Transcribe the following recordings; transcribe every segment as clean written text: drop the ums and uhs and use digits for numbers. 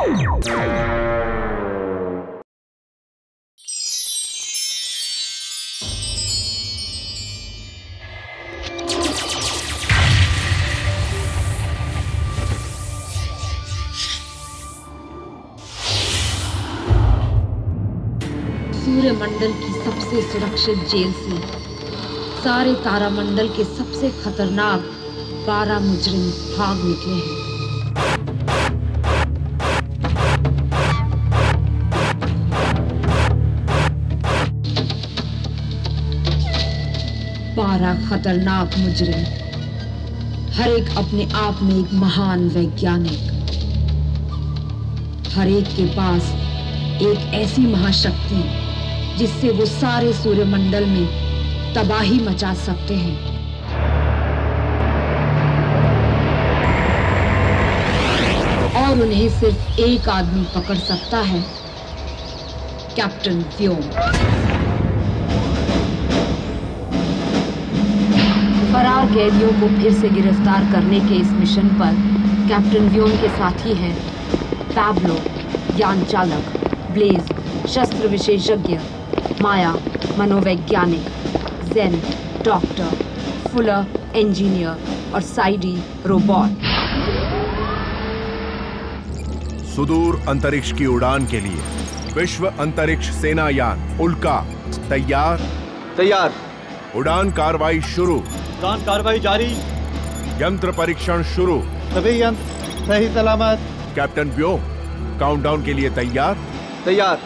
सूर्यमंडल की सबसे सुरक्षित जेल से सारे तारामंडल के सबसे खतरनाक 12 मुजरिम भाग निकले हैं। खतरनाक मुजरिम, हर एक अपने आप में एक महान वैज्ञानिक, हर एक के पास एक ऐसी महाशक्ति जिससे वो सारे सूर्यमंडल में तबाही मचा सकते हैं। और उन्हें सिर्फ एक आदमी पकड़ सकता है, कैप्टन व्योम। फरार कैदियों को फिर से गिरफ्तार करने के इस मिशन पर कैप्टन व्योम के साथी हैं पैब्लो यान चालक, ब्लेज शस्त्र विशेषज्ञ, माया मनोवैज्ञानिक, जेन डॉक्टर, फुलर इंजीनियर और साइडी रोबोट। सुदूर अंतरिक्ष की उड़ान के लिए विश्व अंतरिक्ष सेना यान उल्का तैयार। तैयार। उड़ान कार्रवाई शुरू। उड़ान कार्रवाई जारी। यंत्र परीक्षण शुरू। सभी यंत्र सही सलामत। कैप्टन व्योम, काउंटडाउन के लिए तैयार। तैयार।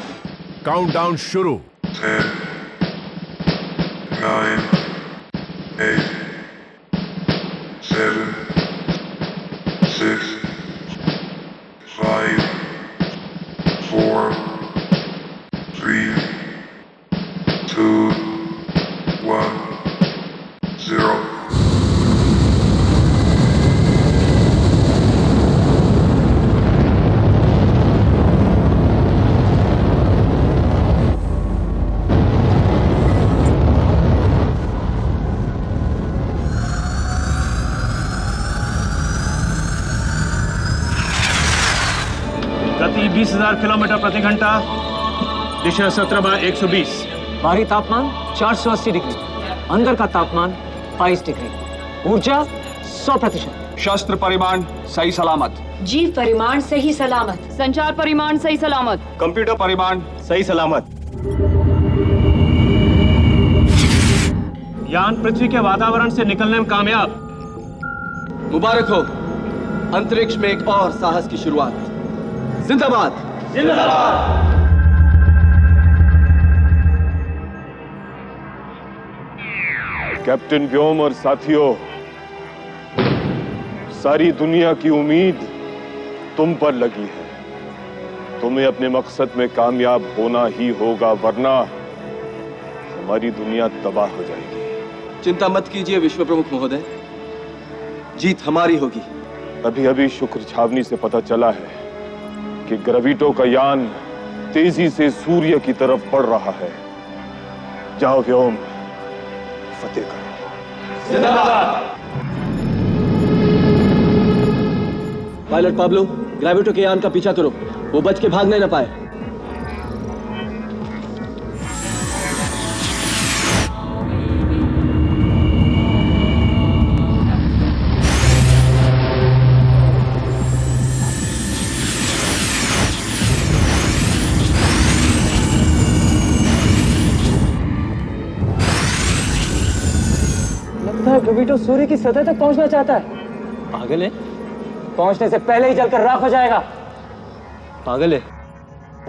काउंटडाउन शुरू। 10, 9, 8, 7, 6, 5, 4, 3, 2, 1, 0. गति 20,000 किलोमीटर प्रति घंटा। दिशा 17/120। बाहरी तापमान 480 डिग्री, अंदर का तापमान 22 डिग्री। ऊर्जा 100%। शस्त्र परिमाण सही सलामत। जीव परिमाण सही सलामत। संचार परिमाण सही सलामत। कंप्यूटर परिमाण सही सलामत। यान पृथ्वी के वातावरण से निकलने में कामयाब। मुबारक हो, अंतरिक्ष में एक और साहस की शुरुआत। जिंदाबाद। जिंदाबाद। कैप्टन व्योम और साथियों, सारी दुनिया की उम्मीद तुम पर लगी है। तुम्हें अपने मकसद में कामयाब होना ही होगा, वरना हमारी दुनिया तबाह हो जाएगी। चिंता मत कीजिए विश्व प्रमुख महोदय, जीत हमारी होगी। अभी अभी शुक्र छावनी से पता चला है कि ग्रेविटो का यान तेजी से सूर्य की तरफ बढ़ रहा है। जाओ व्योम, फतेह करो। जिंदाबाद। पायलट पाब्लो, ग्रेविटो के यान का पीछा करो, वो बच के भागने न पाए। ग्रेविटो सूर्य की सतह तक पहुंचना चाहता है। पागल है? पहुंचने से पहले ही जलकर राख हो जाएगा। पागल है?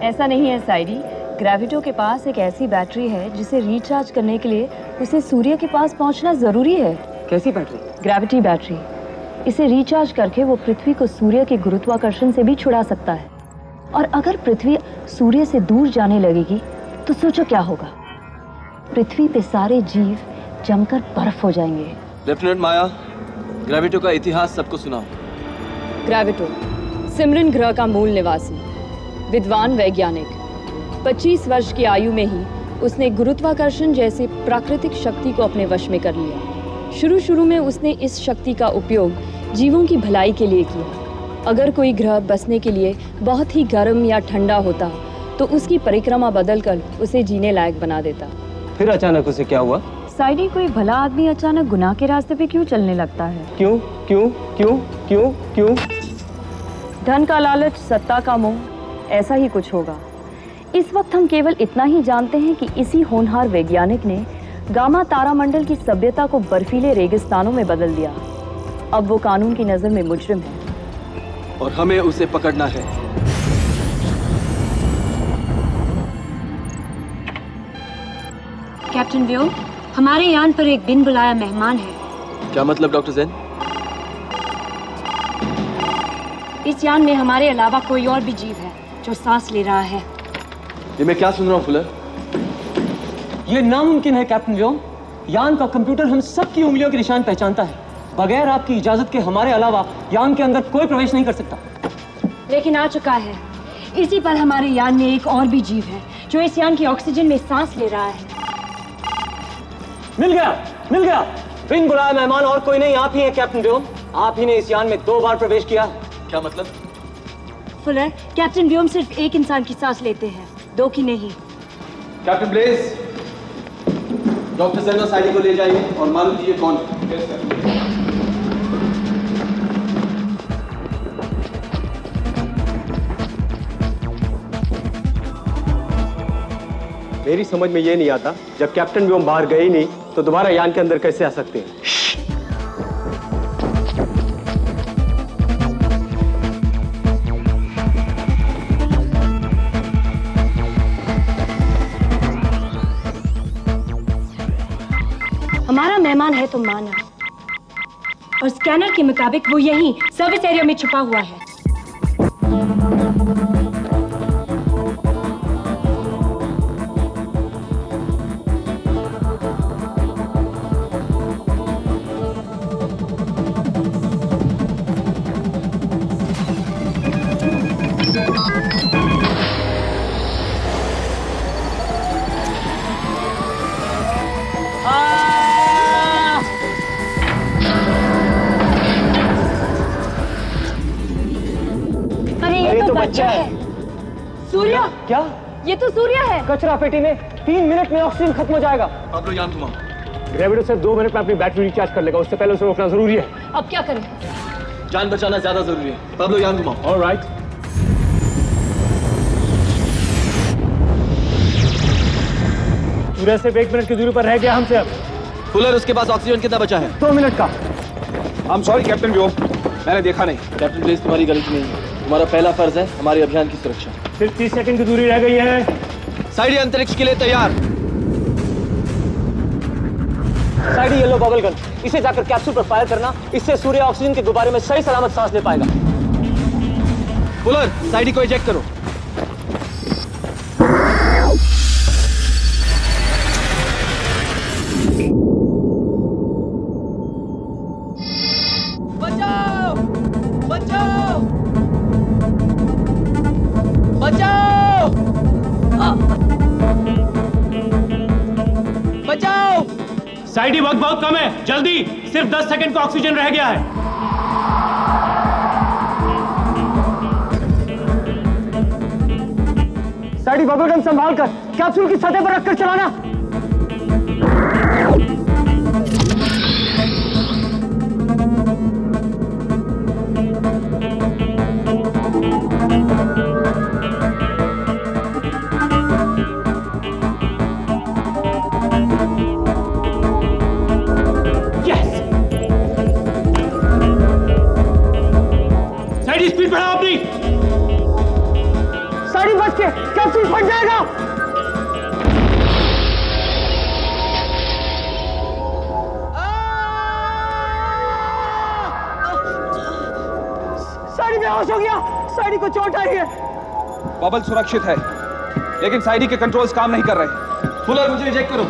ऐसा नहीं है साइडी, ग्रेविटो के पास एक ऐसी बैटरी है जिसे रिचार्ज करने के लिए उसे सूर्य के पास पहुंचना जरूरी है। कैसी बैटरी? Gravity battery. इसे रिचार्ज करके वो पृथ्वी को सूर्य के गुरुत्वाकर्षण से भी छुड़ा सकता है। और अगर पृथ्वी सूर्य से दूर जाने लगेगी तो सोचो क्या होगा। पृथ्वी पे सारे जीव जमकर बर्फ हो जाएंगे। लेफ्टिनेंट माया, ग्रेविटो का इतिहास सबको सुनाओ। ग्रेविटो सिमरन ग्रह का मूल निवासी, विद्वान वैज्ञानिक। 25 वर्ष की आयु में ही उसने गुरुत्वाकर्षण जैसे प्राकृतिक शक्ति को अपने वश में कर लिया। शुरू में उसने इस शक्ति का उपयोग जीवों की भलाई के लिए किया अगर कोई ग्रह बसने के लिए बहुत ही गर्म या ठंडा होता तो उसकी परिक्रमा बदलकर उसे जीने लायक बना देता। फिर अचानक उसे क्या हुआ? साइडी, कोई भला आदमी अचानक गुनाह के रास्ते पे क्यों चलने लगता है? क्यों क्यों क्यों क्यों क्यों? धन का लालच, सत्ता का मोह, ऐसा ही कुछ होगा। इस वक्त हम केवल इतना ही जानते हैं कि इसी होनहार वैज्ञानिक ने गामा तारामंडल की सभ्यता को बर्फीले रेगिस्तानों में बदल दिया। अब वो कानून की नजर में मुजरिम है और हमें उसे पकड़ना है। कैप्टन व्योम, हमारे यान पर एक बिन बुलाया मेहमान है। क्या मतलब डॉक्टर ज़ेन? इस यान में हमारे अलावा कोई और भी जीव है जो सांस ले रहा है। ये मैं क्या सुन रहा हूँ फुलर? ये नामुमकिन है कैप्टन व्योम। यान का कंप्यूटर हम सबकी उंगलियों के निशान पहचानता है। बगैर आपकी इजाजत के हमारे अलावा यान के अंदर कोई प्रवेश नहीं कर सकता। लेकिन आ चुका है। इसी पर हमारे यान में एक और भी जीव है जो इस यान की ऑक्सीजन में सांस ले रहा है। मिल गया, मिल गया। बिन बुलाया मेहमान और कोई नहीं, आप ही हैं कैप्टन व्योम। आप ही ने इस यान में 2 बार प्रवेश किया। क्या मतलब? फुलर, कैप्टन व्योम सिर्फ एक इंसान की सांस लेते हैं, 2 की नहीं। कैप्टन ब्लेज, डॉक्टर ज़ेन और साइडी को ले जाइए और मालूम कीजिए कौन है। मेरी समझ में ये नहीं आता, जब कैप्टन व्योम बाहर गए ही नहीं तो दोबारा यान के अंदर कैसे आ सकते हैं? हमारा मेहमान है तो माना, और स्कैनर के मुताबिक वो यहीं सर्विस एरिया में छुपा हुआ है। बच्चा है। सूर्य? क्या? ये तो सूर्य है। कचरा पेटी में 3 मिनट में ऑक्सीजन खत्म हो जाएगा। आप लोग यान घुमाओ। ग्रेविडो सिर्फ 2 मिनट में अपनी बैटरी रिचार्ज कर लेगा, उससे पहले उसे रोकना जरूरी है। अब क्या करें? जान बचाना ज्यादा जरूरी है। आप लोग यान घुमाओ। ऑलराइट। सूर्य सिर्फ 1 मिनट की दूरी पर रह गया हमसे। अब फुलर, उसके पास ऑक्सीजन कितना बचा है? 2 मिनट का। आई एम सॉरी कैप्टन व्योम, मैंने देखा नहीं। कैप्टन ब्लेज, तुम्हारी गलती नहीं है। तुम्हारा पहला फर्ज है हमारे अभियान की सुरक्षा। सिर्फ 30 सेकंड की दूरी रह गई है। साइडी अंतरिक्ष के लिए तैयार। साइडी येलो बबल गन, इसे जाकर कैप्सूल पर फायर करना। इससे सूर्य ऑक्सीजन के गुब्बारे में सही सलामत सांस ले पाएगा। फुलर, साइडी को इजेक्ट करो। बचाओ! बचाओ! बचाओ! बचाओ! साइडी, वक्त बहुत कम है, जल्दी। सिर्फ 10 सेकंड का ऑक्सीजन रह गया है। साइडी बबल गन संभाल कर कैप्सूल की सतह पर रखकर चलाना। स्पीड बढ़ाओ अपनी। साइडी बच के, कैप्सूल फट जाएगा। साइडी बेहोश हो गया। साइडी को चोट आई है। बबल सुरक्षित है, लेकिन साइडी के कंट्रोल्स काम नहीं कर रहे। फुलर, मुझे इजेक्ट करो।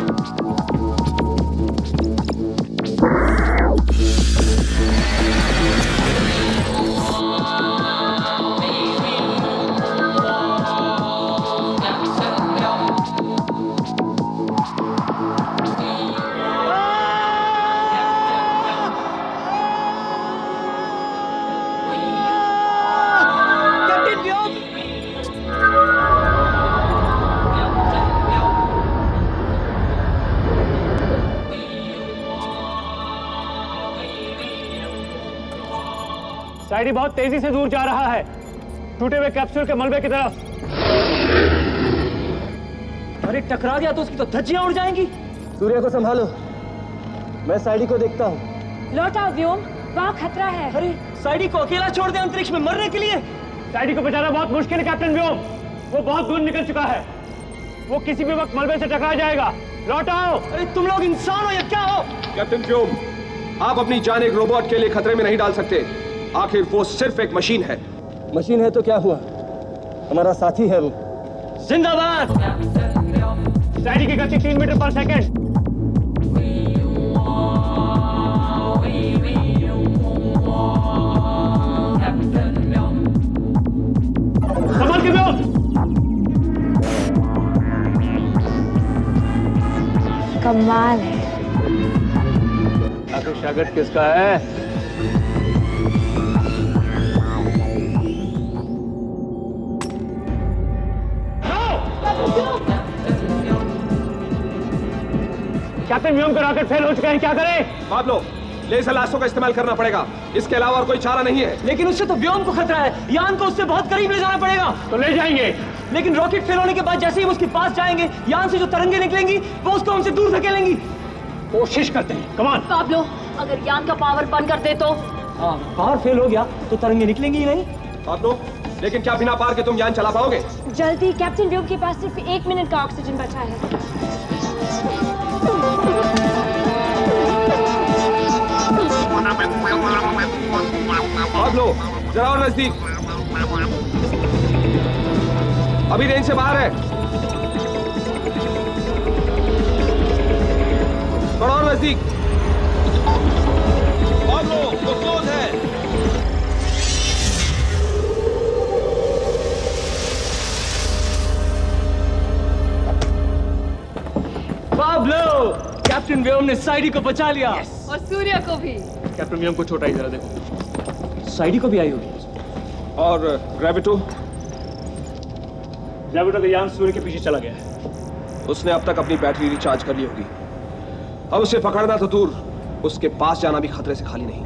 साइडी बहुत तेजी से दूर जा रहा है, टूटे हुए कैप्सूल के मलबे की तरफ। अरे टकरा गया तो उसकी तो धज्जियां उड़ जाएंगी। सूर्य को संभालो, मैं साइडी को देखता हूँ। लौटाओ व्योम, वहाँ खतरा है। अरे साइडी को अकेला छोड़ दे अंतरिक्ष में मरने के लिए। साइडी को बचाना बहुत मुश्किल है कैप्टन व्योम, वो बहुत दूर निकल चुका है, वो किसी भी वक्त मलबे से टकरा जाएगा। लौटाओ। अरे तुम लोग इंसान हो या क्या हो? कैप्टन व्योम, आप अपनी जान एक रोबोट के लिए खतरे में नहीं डाल सकते। आखिर वो सिर्फ एक मशीन है। मशीन है तो क्या हुआ, हमारा साथी है वो। जिंदाबाद। साइडी की गति 3 मीटर पर सेकेंड। संभल के व्योम। कमाल है। आखिर शागिर्द किसका है? कैप्टन व्योम का रॉकेट फेल हो चुका है, क्या करें? पाब्लो, लेजर लाशों का इस्तेमाल करना पड़ेगा, इसके अलावा और कोई चारा नहीं है। लेकिन उससे तो व्योम को खतरा है, यान को उससे बहुत करीब ले जाना पड़ेगा। तो ले जाएंगे, लेकिन रॉकेट फेल होने के बाद जैसे ही हम उसके पास जाएंगे, यान से जो तरंगे निकलेंगी वो उसको हमसे दूर धकेलेंगी। कोशिश करते हैं, कमान। पाब्लो, अगर यान का पावर बंद कर दे तो? हाँ, पावर फेल हो गया तो तरंगे निकलेंगी ही नहीं। पाब्लो, लेकिन क्या बिना पार के तुम यान चला पाओगे? जल्दी, कैप्टन व्योम के पास सिर्फ 1 मिनट का ऑक्सीजन बचा है। पाब्लो, जरा और नजदीक। अभी रेंज से बाहर है। थोड़ा और नजदीक। पाब्लो, वो क्लोज है। पाब्लो, कैप्टन व्योम ने साइडी को बचा लिया। और सूर्य को भी। कैप्टन व्योम को चोट आई, जरा देखो। साइडी को भी आई होगी। और ग्रेविटो? ग्रेविटो का यान सूर्य के पीछे चला गया है। उसने अब तक अपनी बैटरी रिचार्ज कर ली होगी। अब उसे पकड़ना तो दूर, उसके पास जाना भी खतरे से खाली नहीं।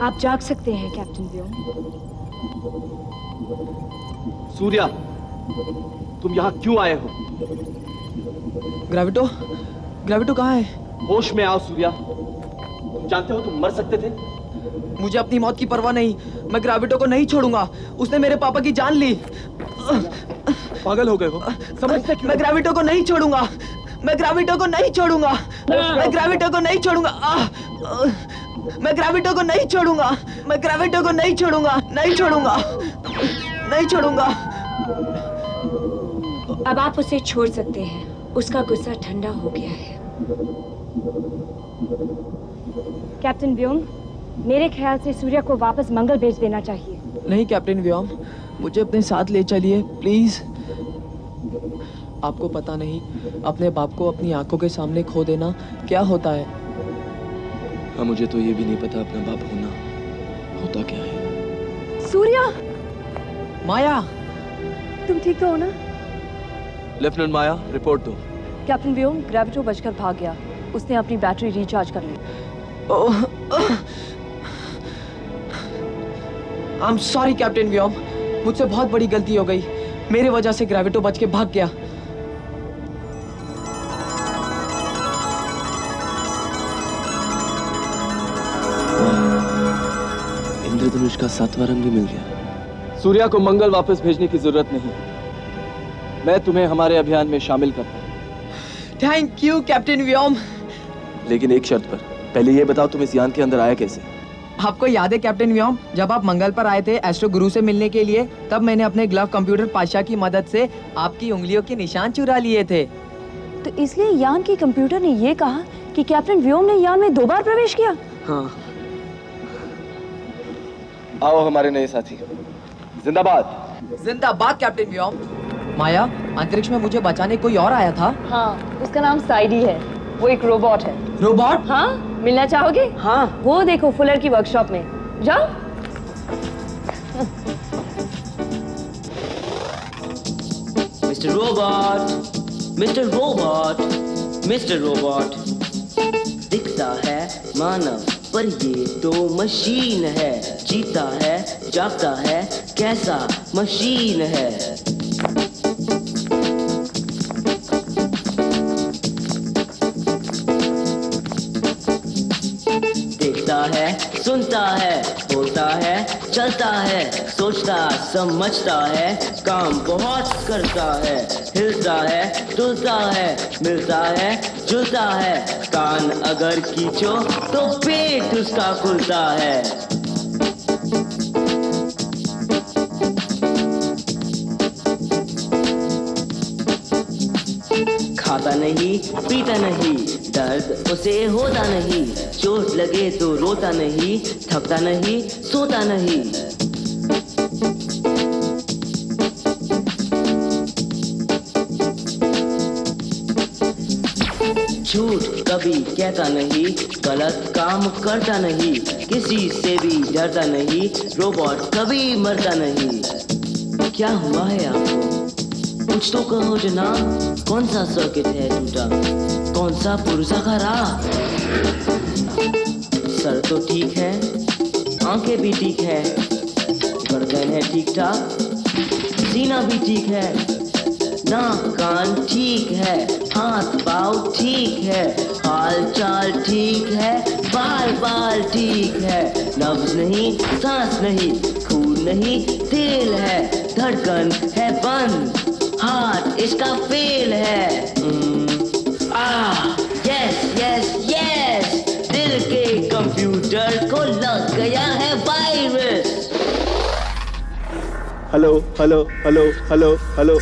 आप जाग सकते हैं कैप्टन व्योम। सूर्या, तुम यहाँ क्यों आए हो? ग्रेविटो, ग्रेविटो कहाँ है? होश में आओ सूर्या, तुम जानते हो तुम मर सकते थे। मुझे अपनी मौत की परवाह नहीं, मैं ग्रेविटो को नहीं छोड़ूंगा, उसने मेरे पापा की जान ली। पागल हो गए हो? समझते क्यों? मैं ग्रेविटो को नहीं छोड़ूंगा, मैं ग्रेविटो को नहीं छोड़ूंगा, मैं ग्रेविटो को नहीं छोड़ूंगा, मैं ग्रेविटो को नहीं छोड़ूंगा, मैं ग्रेविटो को नहीं छोड़ूंगा, नहीं छोड़ूंगा, नहीं छोड़ूंगा। अब आप उसे छोड़ सकते हैं, उसका गुस्सा ठंडा हो गया है। कैप्टन व्योम, मेरे ख्याल से सूर्य को वापस मंगल भेज देना चाहिए। नहीं कैप्टन व्योम, मुझे अपने साथ ले चलिए प्लीज। आपको पता नहीं, अपने बाप को अपनी आंखों के सामने खो देना क्या होता है। हाँ, मुझे तो ये भी नहीं पता अपना बाप होना होता क्या है। सूर्य, माया, तुम ठीक तो हो ना? लेफ्टिनेंट माया, रिपोर्ट दो। कैप्टन व्योम, ग्रेविटो बचकर भाग गया, उसने अपनी बैटरी रिचार्ज कर ली। आई एम सॉरी कैप्टन व्योम, मुझसे बहुत बड़ी गलती हो गई, मेरे वजह से ग्रेविटो बच के भाग गया। इंद्रधनुष का 7वां रंग भी मिल गया। सूर्या को मंगल वापस भेजने की जरूरत नहीं, मैं तुम्हें हमारे अभियान में शामिल करता हूं। थैंक यू कैप्टन व्योम। लेकिन एक शर्त पर, पहले ये बताओ तुम इस यान के अंदर आया कैसे? आपको याद है कैप्टन व्योम, जब आप मंगल पर आए थे एस्ट्रो गुरु से मिलने के लिए, तब मैंने अपने ग्लव कंप्यूटर पाशा की मदद से आपकी उंगलियों के निशान चुरा लिए थे। तो इसलिए यान की कंप्यूटर ने ये कहा कि कैप्टन व्योम ने यान में 2 बार प्रवेश किया। हाँ। आओ हमारे नए साथी। जिंदाबाद। जिंदाबाद कैप्टन व्योम। माया, अंतरिक्ष में मुझे बचाने कोई और आया था। हाँ, उसका नाम साइडी है, वो एक रोबोट है। रोबोट? हाँ, मिलना चाहोगे? हाँ। वो देखो फुलर की वर्कशॉप में, जाओ। Mister robot, mister robot, mister robot. दिखता है मानव पर ये तो मशीन है, जीता है जागता है कैसा मशीन है। देखता है सुनता है बोलता है चलता है सोचता समझता है काम बहुत करता है हिलता है डुलता है मिलता है जुलता है कान अगर खींचो तो पेट उसका खुलता है। खाता नहीं पीता नहीं दर्द उसे होता नहीं, चोट लगे तो रोता नहीं, थकता नहीं सोता नहीं। झूठ कभी कहता नहीं, गलत काम करता नहीं, किसी से भी डरता नहीं, रोबोट कभी मरता नहीं। क्या हुआ है आपको? कुछ तो कहो जनाब, कौन सा सर्किट है टूटा, कौन सा पुर्जा खराब? सर तो ठीक है, आंखें भी ठीक है, गर्दन है ठीक ठाक, सीना भी ठीक है, नाक कान ठीक है, हाथ पाँव ठीक है, हाल चाल ठीक है, बाल बाल ठीक है, नब्ज नहीं सांस नहीं, खून नहीं तेल है, धड़कन है बंद, हार्ट इसका फेल है। यस यस यस, दिल के कंप्यूटर को लग गया है virus. Hello hello hello hello hello.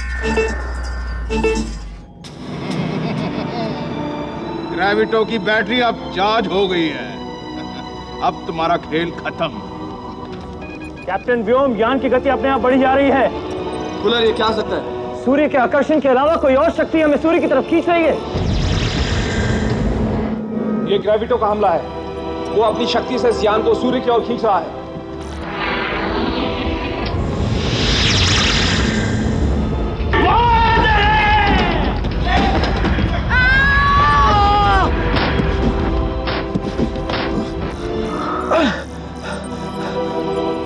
Gravito की बैटरी अब चार्ज हो गई है। अब तुम्हारा खेल खत्म। कैप्टन व्योम, यान की गति अपने आप बढ़ी जा रही है। कूलर, ये क्या हो सकता है? सूर्य के आकर्षण के अलावा कोई और शक्ति हमें सूर्य की तरफ खींच रही है। ये ग्रेविटो का हमला है। वो अपनी शक्ति से इस यान को सूर्य की ओर खींच रहा है।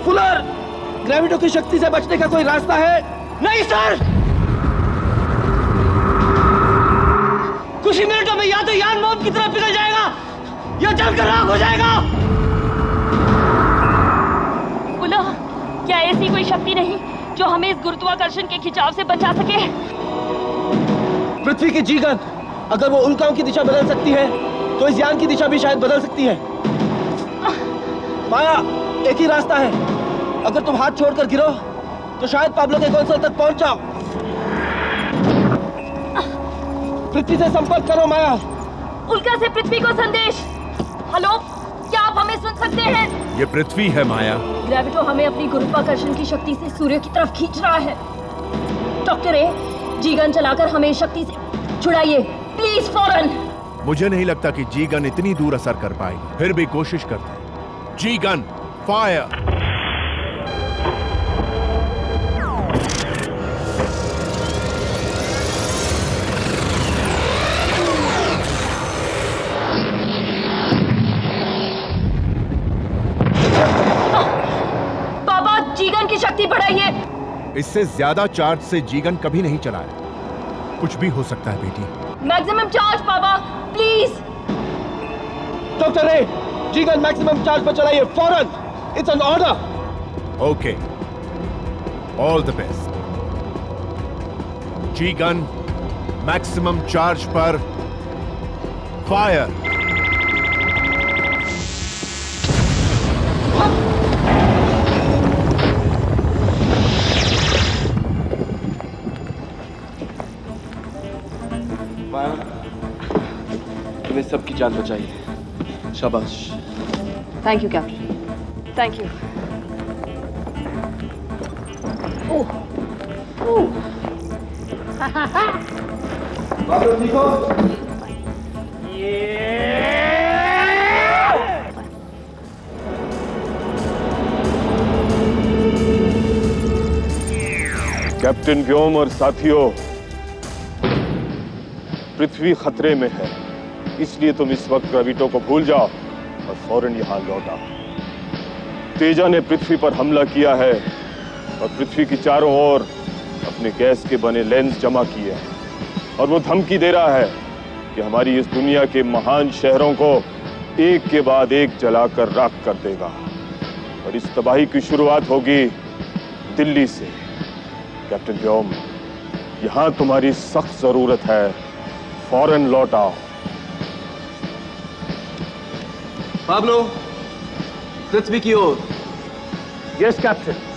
कूलर, ग्रेविटो की शक्ति से बचने का कोई रास्ता है? नहीं सर, कुछ ही मिनटों में या तो यान मोम की तरफ पिघल जाएगा या जलकर राख हो जाएगा। बोलो, क्या ऐसी कोई शक्ति नहीं जो हमें इस गुरुत्वाकर्षण के खिंचाव से बचा सके? पृथ्वी की जीगन, अगर वो उल्काओं की दिशा बदल सकती है तो इस यान की दिशा भी शायद बदल सकती है। माया, एक ही रास्ता है, अगर तुम हाथ छोड़कर गिरो तो शायद पाब्लो के कंसोल तक पहुंच जाओ। पृथ्वी से संपर्क करो माया। उल्का से पृथ्वी को संदेश। हेलो, क्या आप हमें सुन सकते हैं? ये पृथ्वी है माया। ग्रेविटो हमें अपनी गुरुत्वाकर्षण की शक्ति से सूर्य की तरफ खींच रहा है। डॉक्टर ए, जीगन चलाकर हमें शक्ति से छुड़ाइए प्लीज, फौरन। मुझे नहीं लगता कि जी गन इतनी दूर असर कर पाएगी, फिर भी कोशिश करते हैं। जी गन फायर। जीगन की शक्ति बढ़ाइए। इससे ज्यादा चार्ज से जीगन कभी नहीं चलाया। कुछ भी हो सकता है बेटी। मैक्सिमम चार्ज बाबा, प्लीज। डॉक्टर ए, जीगन मैक्सिमम चार्ज पर चलाइए फौरन। It's an order. Okay, all the best. जीगन मैक्सिमम चार्ज पर फायर। तुमने सबकी जान बचाई है, शाबाश। Thank you captain, thank you. बाबू ठीक हो? कैप्टन व्योम और साथियों, पृथ्वी खतरे में है, इसलिए तुम इस वक्त ग्रेविटो को भूल जाओ और फौरन यहां लौट आओ। तेजा ने पृथ्वी पर हमला किया है और पृथ्वी की चारों ओर अपने गैस के बने लेंस जमा किए हैं और वो धमकी दे रहा है कि हमारी इस दुनिया के महान शहरों को एक के बाद एक जलाकर राख कर देगा और इस तबाही की शुरुआत होगी दिल्ली से। कैप्टन व्योम, यहां तुम्हारी सख्त जरूरत है, फौरन लौट आओ। पाब्लो, पृथ्वी की ओर। Yes captain.